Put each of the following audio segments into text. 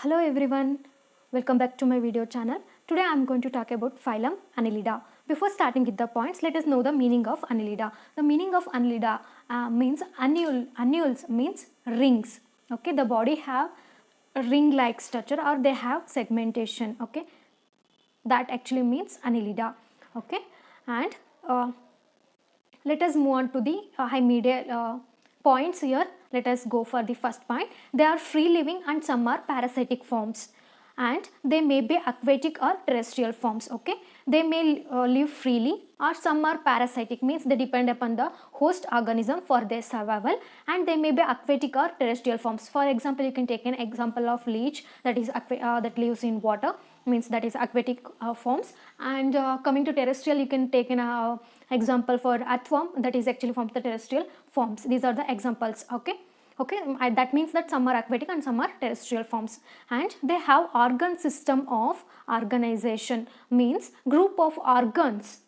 Hello everyone, welcome back to my video channel. Today I am going to talk about Phylum-Annelida. Before starting with the points, let us know the meaning of Annelida. The meaning of Annelida means annuals means rings. Okay, the body have a ring-like structure or they have segmentation. Okay, that actually means Annelida. Okay, and let us move on to the points here. Let us go for the first point. They are free living and some are parasitic forms, and they may be aquatic or terrestrial forms. Okay, they may live freely, or some are parasitic, means they depend upon the host organism for their survival, and they may be aquatic or terrestrial forms. For example, you can take an example of leech that is that lives in water, means that is aquatic forms. And coming to terrestrial, you can take an example for earthworm, that is actually from the terrestrial forms. These are the examples. Okay, that means that some are aquatic and some are terrestrial forms. And they have organ system of organization, means group of organs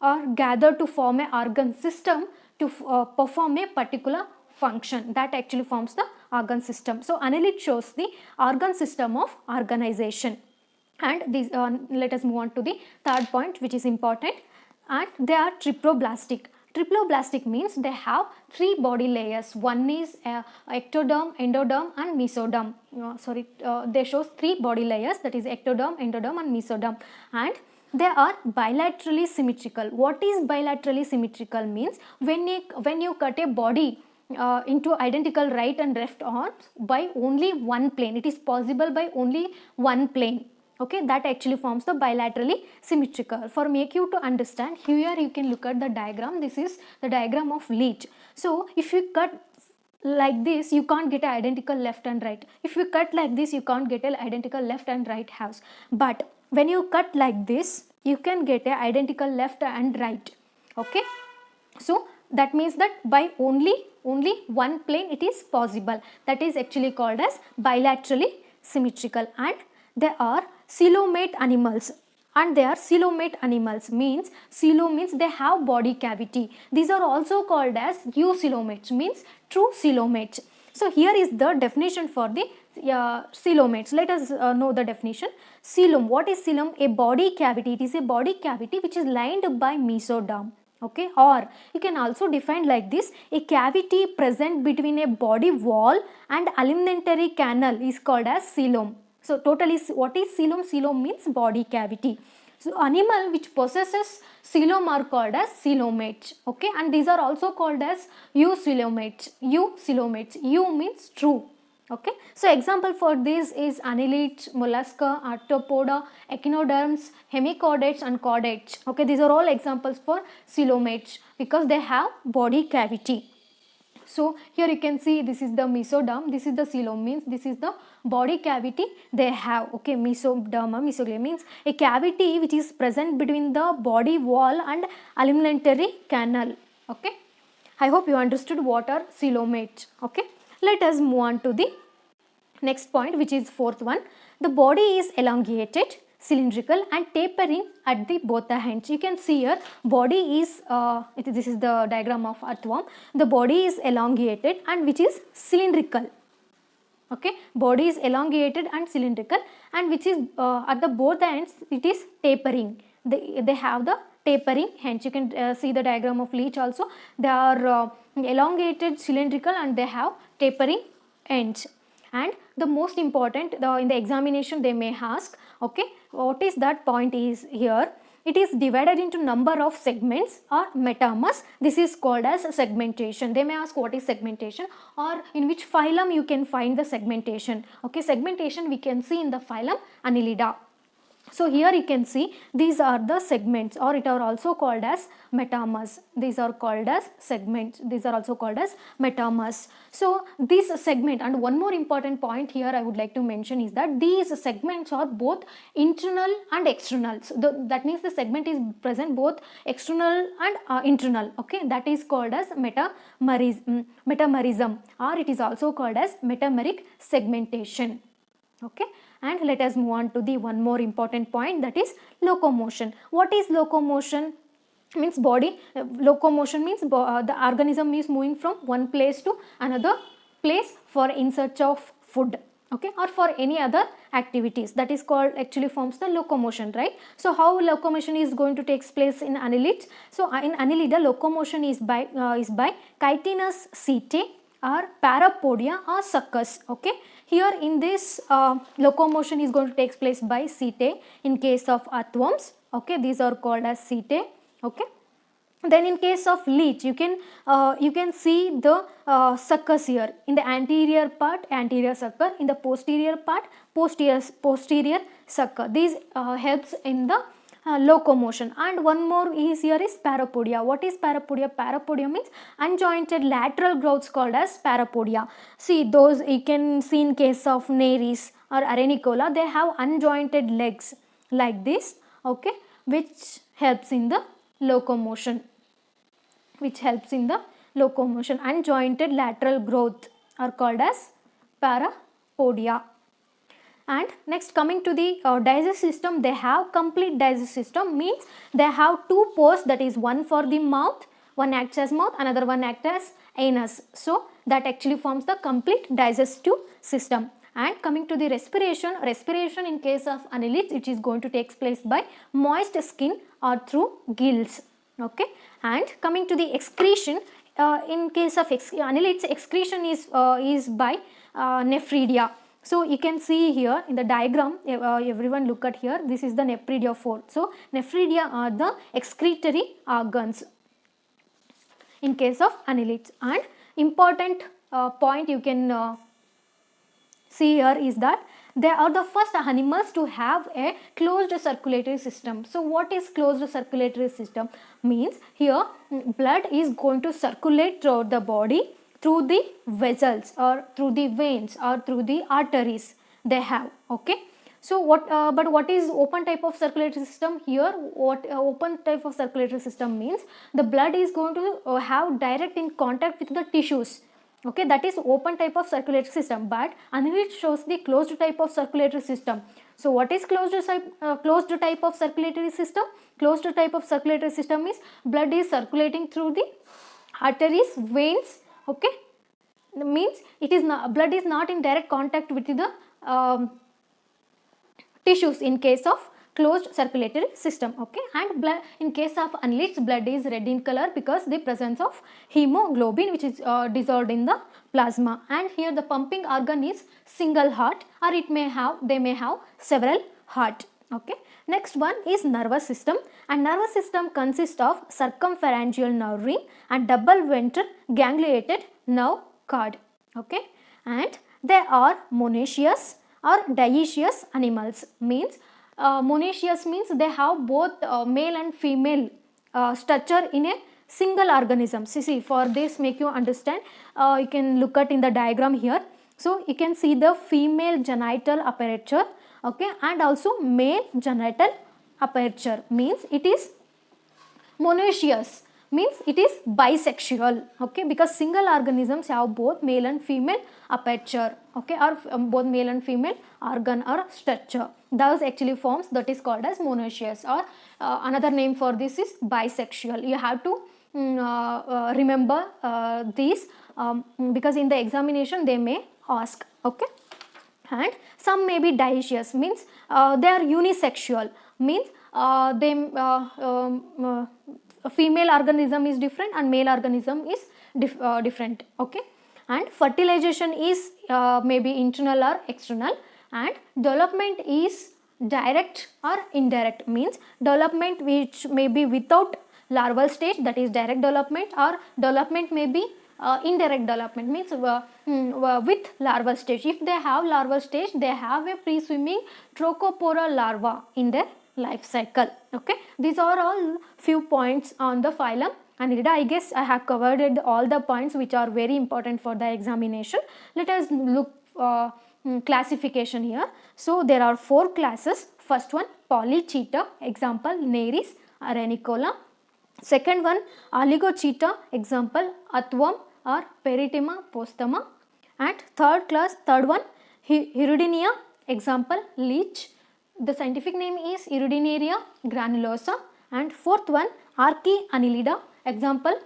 are gathered to form a organ system to perform a particular function. That actually forms the organ system. So annelid shows the organ system of organization. And these let us move on to the third point, which is important. And they are triploblastic. Triploblastic means they have three body layers. One is ectoderm, endoderm and mesoderm. They shows three body layers, that is ectoderm, endoderm and mesoderm. And they are bilaterally symmetrical. What is bilaterally symmetrical means when you cut a body into identical right and left arms by only one plane. It is possible by only one plane. Okay, that actually forms the bilaterally symmetrical. For make you to understand, here you can look at the diagram. This is the diagram of leech. So if you cut like this, you can't get an identical left and right. If you cut like this, you can't get an identical left and right halves. But when you cut like this, you can get an identical left and right. Okay, so that means that by only one plane it is possible. That is actually called as bilaterally symmetrical. And they are coelomate animals, and they are coelomate animals, means coelo means they have body cavity. These are also called as eucoelomates, means true coelomates. So here is the definition for the coelomates. Let us know the definition. Coelom, what is coelom? A body cavity. It is a body cavity which is lined by mesoderm. Okay, or you can also define like this: a cavity present between a body wall and alimentary canal is called as coelom. So totally, what is coelom? Coelom means body cavity. So animal which possesses coelom are called as coelomates. Okay, and these are also called as eucoelomates. Eucoelomates. Eu means true. Okay, so example for this is annelids, mollusca, arthropoda, echinoderms, hemichordates and chordates. Okay, these are all examples for coelomates because they have body cavity. So here you can see this is the mesoderm, this is the coelom, means this is the body cavity they have. Okay, mesoderma, mesoderm means a cavity which is present between the body wall and alimentary canal. Okay, I hope you understood what are coelomates. Okay, let us move on to the next point, which is fourth one. The body is elongated, cylindrical and tapering at the both the ends. You can see here body is this is the diagram of earthworm. The body is elongated and which is cylindrical. Okay, body is elongated and cylindrical, and which is at the both the ends it is tapering. They have the tapering ends. You can see the diagram of leech also. They are elongated, cylindrical and they have tapering ends. And the most important in the examination they may ask, okay, what is that point is here? It is divided into number of segments or metamers. This is called as segmentation. They may ask what is segmentation or in which phylum you can find the segmentation. Okay, segmentation we can see in the phylum Annelida. So here you can see these are the segments, or it are also called as metamers. These are called as segments. These are also called as metamers. So this segment, and one more important point here I would like to mention is that these segments are both internal and external. So that means the segment is present both external and internal. Okay, that is called as metamerism, or it is also called as metameric segmentation. Okay, and let us move on to the one more important point, that is locomotion. What is locomotion? Means body. Locomotion means the organism is moving from one place to another place for in search of food. okay, or for any other activities. That is called, actually forms the locomotion, right? So how locomotion is going to take place in annelids? So in Annelida, locomotion is by chitinous setae or parapodia or suckers, okay. Here in this locomotion is going to take place by setae in case of earthworms, okay. These are called as setae, okay. Then in case of leech, you can see the suckers here. In the anterior part, anterior sucker; in the posterior part, posterior sucker. These helps in the locomotion. And one more is here is parapodia. What is parapodia? Parapodia means unjointed lateral growths called as parapodia. See, those you can see in case of Nereis or Arenicola, they have unjointed legs like this, okay, which helps in the locomotion. Unjointed lateral growth are called as parapodia. And next, coming to the digestive system, they have complete digestive system, means they have two pores, that is one for the mouth, one acts as mouth, another one acts as anus. So that actually forms the complete digestive system. And coming to the respiration in case of annelids, it is going to take place by moist skin or through gills, okay. And coming to the excretion, in case of annelids, excretion is by nephridia. So you can see here in the diagram, everyone look at here, this is the nephridia fold. So nephridia are the excretory organs in case of annelids. And important point you can see here is that they are the first animals to have a closed circulatory system. So what is closed circulatory system? Means here blood is going to circulate throughout the body through the vessels or through the veins or through the arteries they have, okay. So what is open type of circulatory system? Here what open type of circulatory system means, the blood is going to have direct in contact with the tissues, okay. That is open type of circulatory system. But annelids shows the closed type of circulatory system. So what is closed type of circulatory system? Closed type of circulatory system is blood is circulating through the arteries, veins, okay. Means it is not, blood is not in direct contact with the tissues in case of closed circulatory system, okay. And blood, in case of annelids, blood is red in color because the presence of hemoglobin, which is dissolved in the plasma. And here the pumping organ is single heart, or they may have several heart, okay. Next one is nervous system, and nervous system consists of circumpharyngeal nerve ring and double ventral gangliated nerve cord, okay. And they are monoecious or dioecious animals. Means monoecious means they have both male and female structure in a single organism. See, for this make you understand, you can look at in the diagram here. So you can see the female genital aperture, okay, and also male genital aperture. Means it is monoecious, means it is bisexual, okay, because single organisms have both male and female aperture, okay, or both male and female organ or structure. Thus actually forms, that is called as monoecious, or another name for this is bisexual. You have to remember these because in the examination they may ask, okay. And some may be dioecious, means they are unisexual, means female organism is different and male organism is different, okay. And fertilization is maybe internal or external, and development is direct or indirect, means development which may be without larval stage, that is direct development, or development may be indirect development, means with larval stage. If they have larval stage, they have a pre-swimming trochopora larva in their life cycle, okay. These are all few points on the phylum Annelida. I guess I have covered all the points which are very important for the examination. Let us look classification here. So there are 4 classes. First one, Polychaeta, example Nereis, Arenicola. Second one, Oligochaeta, example Earthworm or Peritema postema. And third one, Hirudinea, example leech. The scientific name is Hirudinaria granulosa. And fourth one, Annelida, example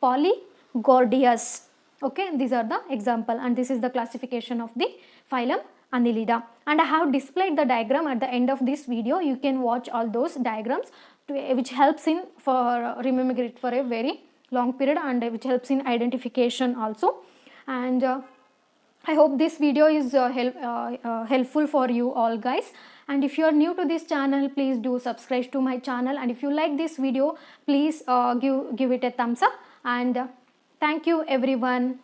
Polygordius. Okay, these are the example, and this is the classification of the phylum Annelida, and I have displayed the diagram at the end of this video. You can watch all those diagrams which helps in for remembering it for a very long period, and which helps in identification also. And I hope this video is helpful for you all guys, and if you are new to this channel, please do subscribe to my channel, and if you like this video, please give it a thumbs up, and thank you everyone.